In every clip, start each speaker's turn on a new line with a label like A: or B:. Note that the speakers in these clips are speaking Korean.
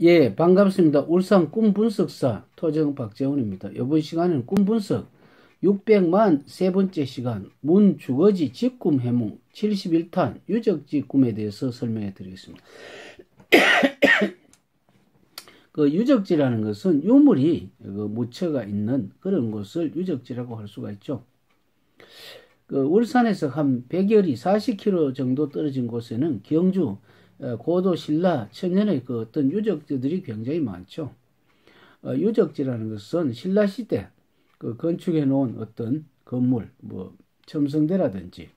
A: 예, 반갑습니다. 울산 꿈분석사 토정 박재훈입니다. 이번 시간에는 꿈분석 600만 세 번째 시간 문주거지 직꿈 해몽 71탄 유적지 꿈에 대해서 설명해 드리겠습니다. 그 유적지라는 것은 유물이 묻혀가 있는 그런 곳을 유적지라고 할 수가 있죠. 그 울산에서 한 100여리 40km 정도 떨어진 곳에는 경주 고도 신라 천년의 그 어떤 유적지들이 굉장히 많죠. 유적지라는 것은 신라 시대 그 건축해 놓은 어떤 건물, 뭐 첨성대라든지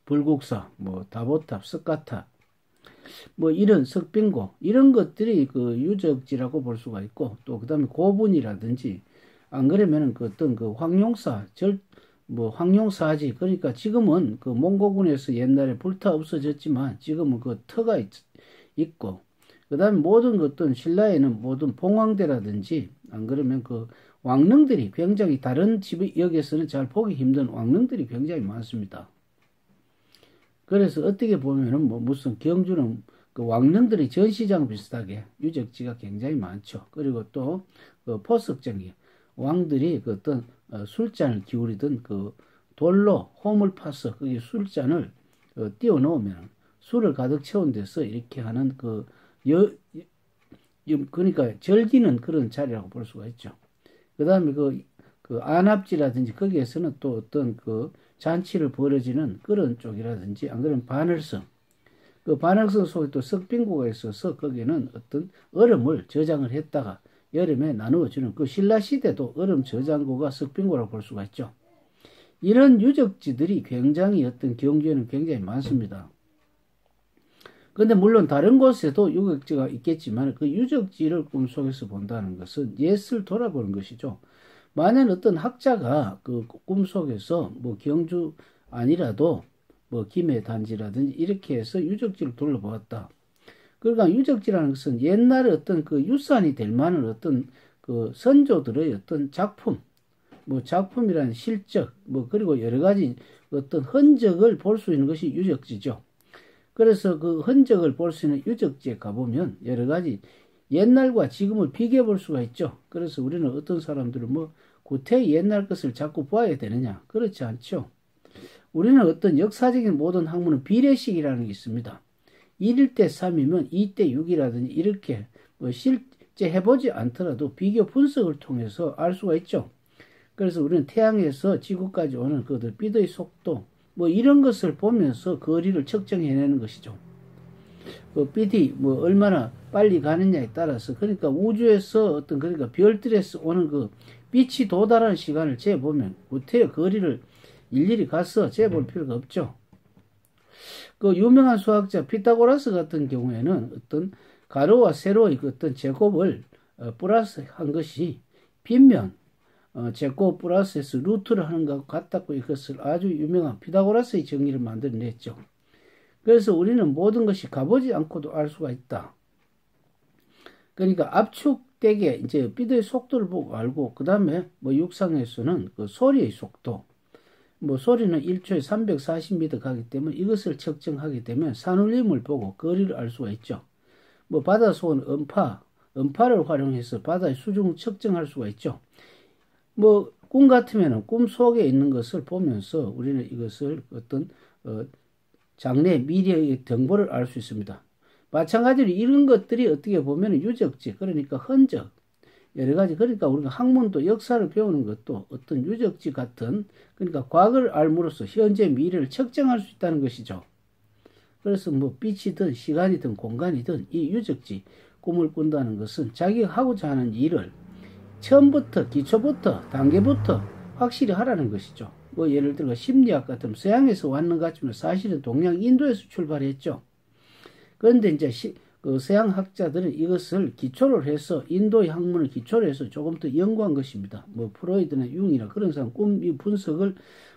A: 불국사, 뭐 다보탑, 석가탑, 뭐 이런 석빙고 이런 것들이 그 유적지라고 볼 수가 있고, 또 그다음에 고분이라든지 안 그러면은 그 어떤 그 황룡사 황룡사지, 그러니까 지금은 그 몽고군에서 옛날에 불타 없어졌지만 지금은 그 터가 있고, 그 다음에 모든 어떤 신라에는 모든 봉황대라든지 안 그러면 그 왕릉들이 굉장히 다른 지역에서는 잘 보기 힘든 왕릉들이 굉장히 많습니다. 그래서 어떻게 보면은 뭐 무슨 경주는 그 왕릉들이 전시장 비슷하게 유적지가 굉장히 많죠. 그리고 또 그 포석정이 왕들이 그 어떤 술잔을 기울이던 그 돌로 홈을 파서 거기 술잔을 띄워 놓으면 술을 가득 채운 데서 이렇게 하는 그러니까 절기는 그런 자리라고 볼 수가 있죠. 그 다음에 그 안압지라든지 거기에서는 또 어떤 그 잔치를 벌어지는 그런 쪽이라든지, 안 그러면 바늘성, 그 바늘성 속에 또 석빙고가 있어서 거기는 어떤 얼음을 저장을 했다가 여름에 나누어주는 그 신라시대도 얼음 저장고가 석빙고라고 볼 수가 있죠. 이런 유적지들이 굉장히 어떤 경주에는 굉장히 많습니다. 근데 물론 다른 곳에도 유적지가 있겠지만 그 유적지를 꿈속에서 본다는 것은 옛을 돌아보는 것이죠. 만약 어떤 학자가 그 꿈속에서 뭐 경주 아니라도 뭐 김해단지라든지 이렇게 해서 유적지를 둘러보았다. 그러니까 유적지라는 것은 옛날에 어떤 그 유산이 될 만한 어떤 그 선조들의 어떤 작품, 뭐 작품이라는 실적, 뭐 그리고 여러 가지 어떤 흔적을 볼 수 있는 것이 유적지죠. 그래서 그 흔적을 볼 수 있는 유적지에 가보면 여러 가지 옛날과 지금을 비교해 볼 수가 있죠. 그래서 우리는 어떤 사람들은 뭐 구태의 옛날 것을 자꾸 봐야 되느냐? 그렇지 않죠. 우리는 어떤 역사적인 모든 학문은 비례식이라는 게 있습니다. 1일 때 3이면 2때 6이라든지 이렇게 뭐 실제 해보지 않더라도 비교 분석을 통해서 알 수가 있죠. 그래서 우리는 태양에서 지구까지 오는 그 빛의 속도 뭐 이런 것을 보면서 거리를 측정해내는 것이죠. 그 빛이 뭐 얼마나 빨리 가느냐에 따라서, 그러니까 우주에서 어떤 그러니까 별들에서 오는 그 빛이 도달하는 시간을 재보면 구태의 거리를 일일이 가서 재볼 필요가 없죠. 그 유명한 수학자 피타고라스 같은 경우에는 어떤 가로와 세로의 그 어떤 제곱을 플러스 한 것이 빗면 제곱 플러스에서 루트를 하는 것과 같다고 이것을 아주 유명한 피타고라스의 정리를 만들어냈죠. 그래서 우리는 모든 것이 가보지 않고도 알 수가 있다. 그러니까 압축되게 이제 빛의 속도를 보고 알고, 그 다음에 뭐 육상에서는 그 소리의 속도, 뭐 소리는 1초에 340m 가기 때문에 이것을 측정하게 되면 산울림을 보고 거리를 알 수가 있죠. 뭐 바다에서 온 음파를 활용해서 바다의 수중을 측정할 수가 있죠. 뭐 꿈 같으면 꿈 속에 있는 것을 보면서 우리는 이것을 어떤 장래 미래의 정보를 알 수 있습니다. 마찬가지로 이런 것들이 어떻게 보면 유적지, 그러니까 흔적, 여러 가지, 그러니까 우리가 학문도 역사를 배우는 것도 어떤 유적지 같은, 그러니까 과거를 알므로써 현재 미래를 측정할 수 있다는 것이죠. 그래서 뭐 빛이든 시간이든 공간이든 이 유적지 꿈을 꾼다는 것은 자기가 하고자 하는 일을 처음부터 기초부터 단계부터 확실히 하라는 것이죠. 뭐 예를 들어 심리학 같은 서양에서 왔는 것 같지만 사실은 동양 인도에서 출발했죠. 그런데 이제 그 서양 학자들은 이것을 기초로 해서 인도의 학문을 기초로 해서 조금 더 연구한 것입니다. 뭐 프로이드나 융이나 그런 사람 꿈 분석을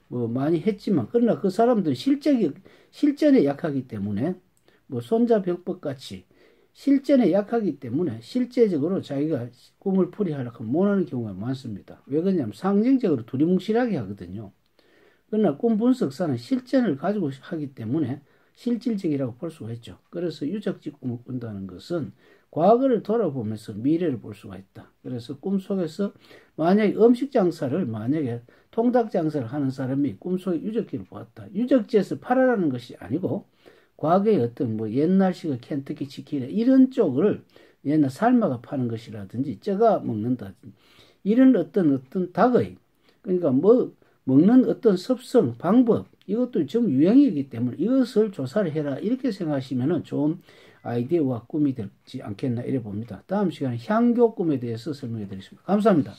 A: 뭐 많이 했지만, 그러나 그 사람들은 실전에 약하기 때문에 뭐 손자병법 같이 실전에 약하기 때문에 실제적으로 자기가 꿈을 풀이하려고 못하는 경우가 많습니다. 왜 그러냐면 상징적으로 두리뭉실하게 하거든요. 그러나 꿈 분석사는 실전을 가지고 하기 때문에 실질적이라고 볼 수가 있죠. 그래서 유적지 꿈을 꾼다는 것은 과거를 돌아보면서 미래를 볼 수가 있다. 그래서 꿈속에서 만약에 음식 장사를 만약에 통닭 장사를 하는 사람이 꿈속에 유적지를 보았다. 유적지에서 팔아라는 것이 아니고 과거의 어떤 뭐 옛날식의 켄터키 치킨이나 이런 쪽을 옛날 삶아가 파는 것이라든지 쪄가 먹는다든지 이런 어떤 닭의 그러니까 뭐 먹는 어떤 습성 방법 이것도 좀 유행이기 때문에 이것을 조사를 해라 이렇게 생각하시면은 좋은 아이디어와 꿈이 되지 않겠나 이래 봅니다. 다음 시간에 향교 꿈에 대해서 설명해 드리겠습니다. 감사합니다.